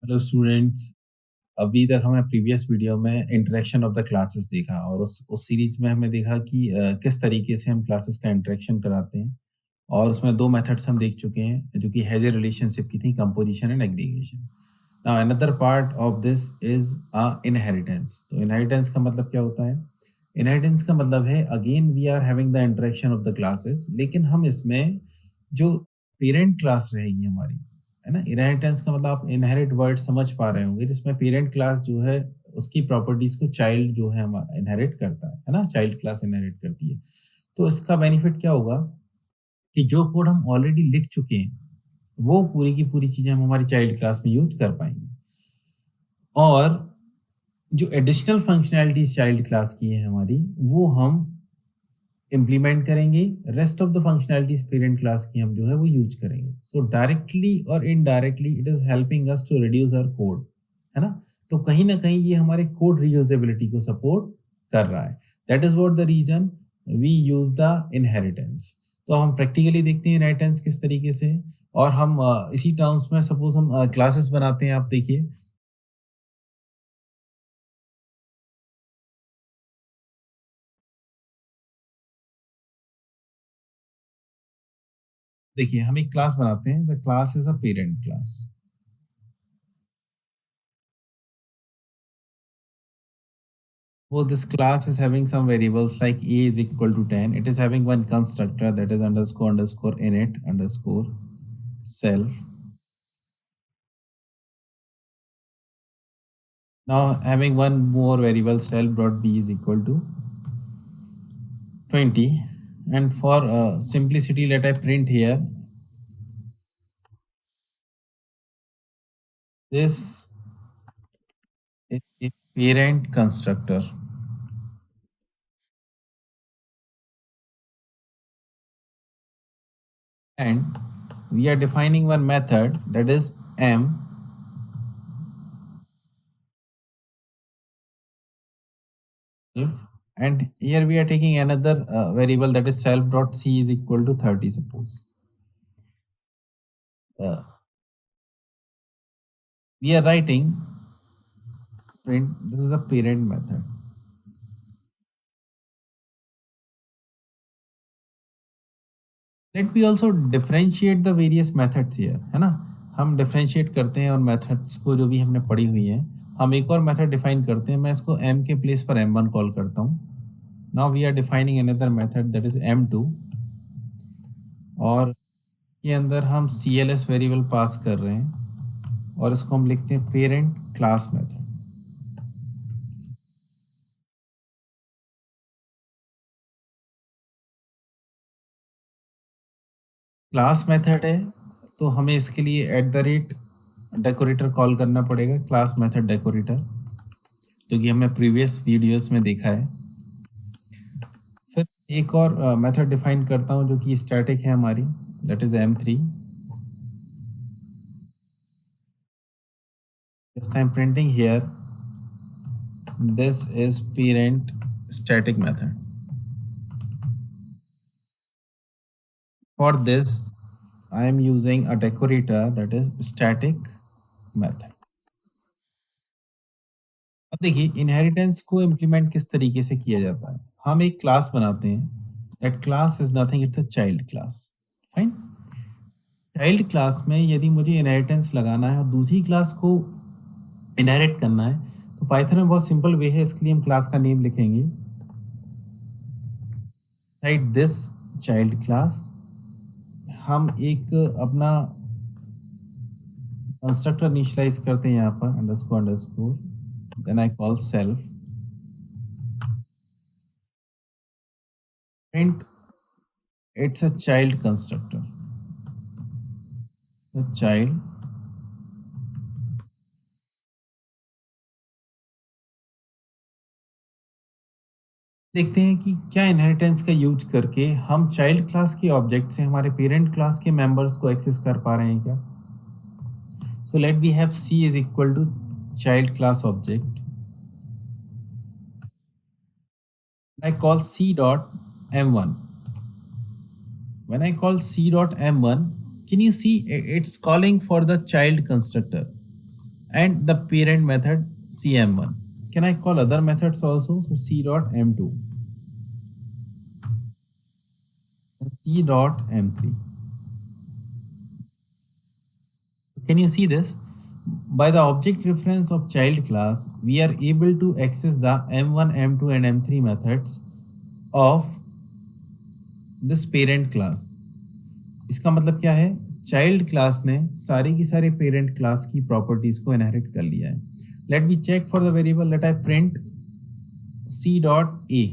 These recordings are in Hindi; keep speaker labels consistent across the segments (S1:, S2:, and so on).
S1: Hello students. अभी तक हमें प्रीवियस वीडियो में इंटरेक्शन ऑफ द क्लासेस देखा और उस सीरीज में हमने देखा कि किस तरीके से हम क्लासेस का इंटरेक्शन कराते हैं। और उसमें दो मेथड्स हम देख चुके हैं जो कि हैज ए रिलेशनशिप की थी, composition and aggregation. Now another part of this is inheritance. तो इनहेरिटेंस का मतलब क्या होता है? इनहेरिटेंस का मतलब है again we are having the interaction of the classes, लेकिन हम इसमें जो पेरेंट क्लास रहेगी हमारी, है ना। इनहेरिटेंस का मतलब आप इनहेरिट वर्ड समझ पा रहे होंगे, जिसमें पेरेंट क्लास जो है उसकी प्रॉपर्टीज को चाइल्ड जो है हमारा इनहेरिट करता है ना। चाइल्ड क्लास इनहेरिट करती है। तो इसका बेनिफिट क्या होगा कि जो कोड हम ऑलरेडी लिख चुके हैं वो पूरी की पूरी चीजें हम हमारी चाइल्ड क्लास में यूज कर पाएंगे। और जो एडिशनल फंक्शनैलिटीज चाइल्ड क्लास की है हमारी, वो हम इम्प्लीमेंट करेंगे। Rest of the functionalities parent class की हम जो है वो यूज करेंगे। सो डायरेक्टली और indirectly it is helping us to reduce our code, है ना। तो कहीं ना कहीं ये हमारे कोड रीयूजेबिलिटी को सपोर्ट कर रहा है। That is what the reason we use the inheritance. तो हम प्रैक्टिकली देखते हैं इनहेरिटेंस किस तरीके से है। और हम इसी टर्म्स में सपोज हम क्लासेस बनाते हैं। आप देखिए, देखिए हम एक क्लास बनाते हैं। The class is a parent class. So this class is having some variables like a is equal to 10. It is having one constructor, that is underscore underscore init underscore self. Now having one more variable, self dot b is equal to 20. And for simplicity, let I print here this is a parent constructor, and we are defining one method, that is m. And here we are taking another variable, that is self dot c is equal to 30, suppose. Uh, we are writing print, this is a parent method. Let me also differentiate the various methods here, है ना। हम डिफरेंशिएट करते हैं और मेथड्स को जो भी हमने पढ़ी हुई है, हम एक और मेथड डिफाइन करते हैं। मैं इसको m के प्लेस पर m1 कॉल करता हूँ। Now we are defining another method, that is m2। और के अंदर हम cls वेरिएबल पास कर रहे हैं और इसको हम लिखते हैं parent class method. Class method है तो हमें इसके लिए at the rate decorator call करना पड़ेगा, क्लास मेथड डेकोरेटर, जो कि हमने प्रीवियस वीडियोस में देखा है। फिर एक और मेथड डिफाइन करता हूँ जो कि स्टैटिक है हमारी, that is m3। Just I am printing here this is parent static method. For this, I am using a decorator, that is static method. अब देखिए इनहेरिटेंस को इम्प्लीमेंट किस तरीके से किया जाता है। हम एक क्लास बनाते हैं। That class is nothing, it's a child class. Fine. Child class में यदि मुझे इनहेरिटेंस लगाना है और दूसरी क्लास को इनहेरिट करना है, तो पाइथन में बहुत सिंपल वे है। इसके लिए हम क्लास का नेम लिखेंगे, राइट दिस चाइल्ड क्लास। हम एक अपना कंस्ट्रक्टर इनिशियलाइज करते हैं यहाँ पर, underscore underscore, then I call self print, it's a child constructor, the child। देखते हैं कि क्या इनहेरिटेंस का यूज करके हम चाइल्ड क्लास के ऑब्जेक्ट से हमारे पेरेंट क्लास के मेंबर्स को एक्सेस कर पा रहे हैं क्या। So let we have c is equal to child class object. I call c dot m1। when I call c dot m1, can you see it's calling for the child constructor, and the parent method cm1. Can I call other methods also? So c dot m2 and c dot m3. Can you see this? By the object reference of child class, we are able to access the m1, m2 and m3 methods of this parent class. इसका मतलब क्या है? चाइल्ड क्लास ने सारी की सारी पेरेंट क्लास की प्रॉपर्टीज को इनहेरिट कर लिया है. Let me check for the variable. Let I print c dot a.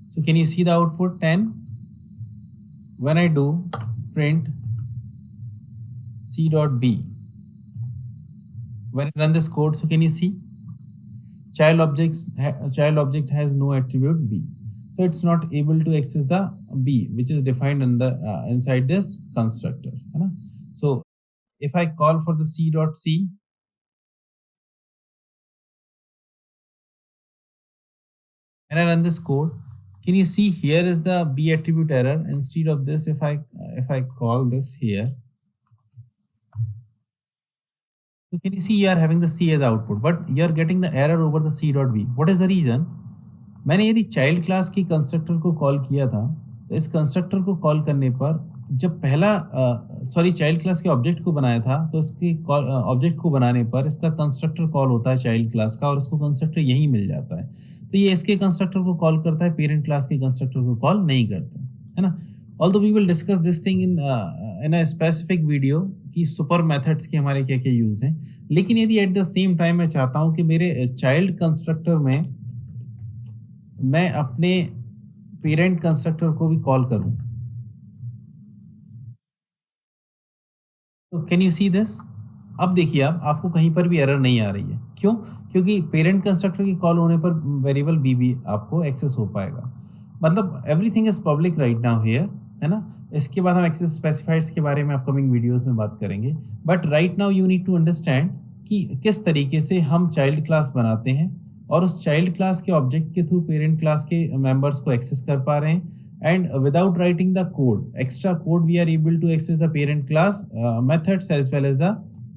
S1: So can you see the output 10? When I do print c dot b, when I run this code, so can you see child object has no attribute b, so it's not able to access the b which is defined inside this constructor, है ना? So if I call for the c dot c and I run this code, can you see here is the b attribute error? Instead of this, if I call this here, so can you see you are having the c as output, but you are getting the error over the c dot b. What is the reason? मैंने यदि चाइल्ड क्लास की कंस्ट्रक्टर को कॉल किया था, तो इस कंस्ट्रक्टर को कॉल करने पर जब पहला चाइल्ड क्लास के ऑब्जेक्ट को बनाया था, तो उसके ऑब्जेक्ट को बनाने पर इसका कंस्ट्रक्टर कॉल होता है चाइल्ड क्लास का और उसको कंस्ट्रक्टर यहीं मिल जाता है. तो ये इसके कंस्ट्रक्टर को कॉल करता है, पेरेंट क्लास के कंस्ट्रक्टर को कॉल नहीं करता, है ना? Although we will discuss this thing in a specific video कि सुपर मेथड्स के हमारे क्या क्या यूज हैं. लेकिन यदि एट द सेम टाइम मैं चाहता हूँ कि मेरे चाइल्ड कंस्ट्रक्टर में मैं अपने पेरेंट कंस्ट्रक्टर को भी कॉल करूं, तो कैन यू सी दिस? अब देखिए, आप आपको कहीं पर भी एरर नहीं आ रही है. क्यों? क्योंकि पेरेंट कंस्ट्रक्टर की कॉल होने पर वेरिएबल बी भी आपको एक्सेस हो पाएगा. मतलब everything is public right now here, है ना? इसके बाद हम एक्सेस स्पेसिफायर्स के बारे में अपकमिंग वीडियोस में बात करेंगे. But right now you need to understand कि किस तरीके से हम चाइल्ड क्लास बनाते हैं और उस चाइल्ड क्लास के ऑब्जेक्ट के थ्रू पेरेंट क्लास के मेंबर्स को एक्सेस कर पा रहे हैं. And without writing the extra code, we are able to access the parent class methods as well as the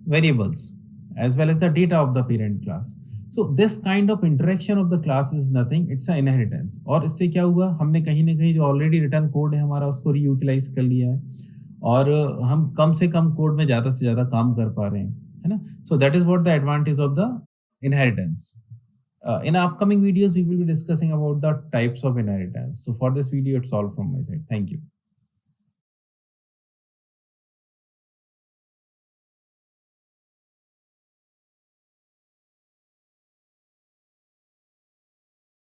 S1: variables, as well as the data of the parent class. So this kind of interaction of the class is nothing, it's an inheritance. और इससे क्या हुआ? हमने कहीं ना कहीं जो ऑलरेडी रिटर्न कोड है हमारा उसको रीयूटिलाइज कर लिया है और हम कम से कम कोड में ज़्यादा से ज़्यादा काम कर पा रहे हैं, है ना? So that is what the advantage of the inheritance. In upcoming videos, we will be discussing about the types of inheritance. So for this video, it's all from my side. Thank you.